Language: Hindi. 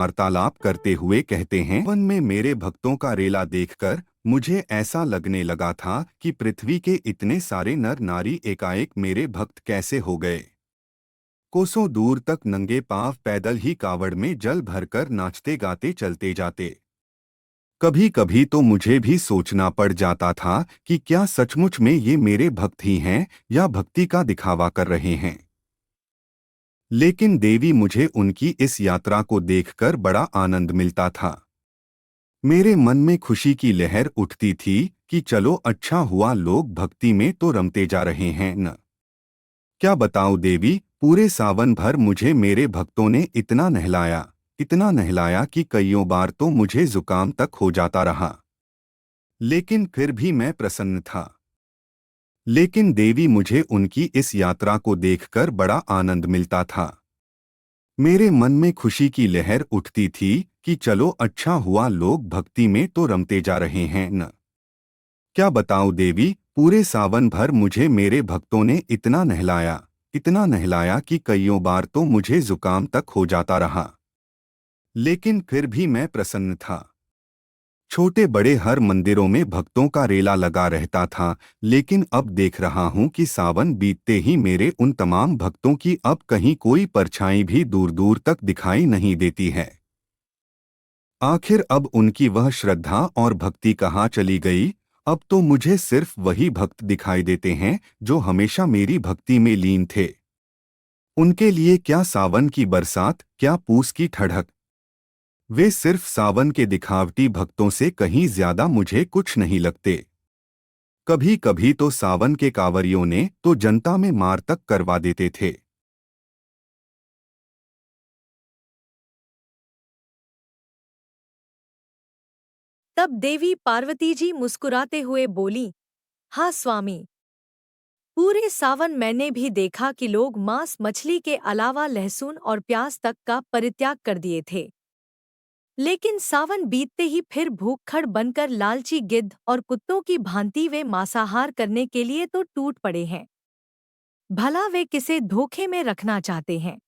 वार्तालाप करते हुए कहते हैं, वन में मेरे भक्तों का रेला देखकर मुझे ऐसा लगने लगा था कि पृथ्वी के इतने सारे नर नारी एकाएक मेरे भक्त कैसे हो गए। कोसों दूर तक नंगे पांव पैदल ही कावड़ में जल भरकर नाचते गाते चलते जाते। कभी कभी तो मुझे भी सोचना पड़ जाता था कि क्या सचमुच में ये मेरे भक्त ही हैं या भक्ति का दिखावा कर रहे हैं। लेकिन देवी, मुझे उनकी इस यात्रा को देखकर बड़ा आनंद मिलता था। मेरे मन में खुशी की लहर उठती थी कि चलो अच्छा हुआ, लोग भक्ति में तो रमते जा रहे हैं न। क्या बताऊं देवी, पूरे सावन भर मुझे मेरे भक्तों ने इतना नहलाया कि कईयों बार तो मुझे जुकाम तक हो जाता रहा। लेकिन फिर भी मैं प्रसन्न था। लेकिन देवी, मुझे उनकी इस यात्रा को देखकर बड़ा आनंद मिलता था। मेरे मन में खुशी की लहर उठती थी कि चलो अच्छा हुआ, लोग भक्ति में तो रमते जा रहे हैं न। क्या बताऊं देवी, पूरे सावन भर मुझे मेरे भक्तों ने इतना नहलाया कि कईयों बार तो मुझे जुकाम तक हो जाता रहा। लेकिन फिर भी मैं प्रसन्न था। छोटे बड़े हर मंदिरों में भक्तों का रेला लगा रहता था, लेकिन अब देख रहा हूं कि सावन बीतते ही मेरे उन तमाम भक्तों की अब कहीं कोई परछाई भी दूर दूर तक दिखाई नहीं देती है। आखिर अब उनकी वह श्रद्धा और भक्ति कहाँ चली गई। अब तो मुझे सिर्फ वही भक्त दिखाई देते हैं जो हमेशा मेरी भक्ति में लीन थे। उनके लिए क्या सावन की बरसात, क्या पूस की ठंडक, वे सिर्फ सावन के दिखावटी भक्तों से कहीं ज्यादा मुझे कुछ नहीं लगते। कभी कभी तो सावन के कांवरियों ने तो जनता में मार तक करवा देते थे। तब देवी पार्वती जी मुस्कुराते हुए बोली, हाँ स्वामी, पूरे सावन मैंने भी देखा कि लोग मांस मछली के अलावा लहसुन और प्याज तक का परित्याग कर दिए थे। लेकिन सावन बीतते ही फिर भूखड़ बनकर लालची गिद्ध और कुत्तों की भांति वे मांसाहार करने के लिए तो टूट पड़े हैं। भला वे किसे धोखे में रखना चाहते हैं।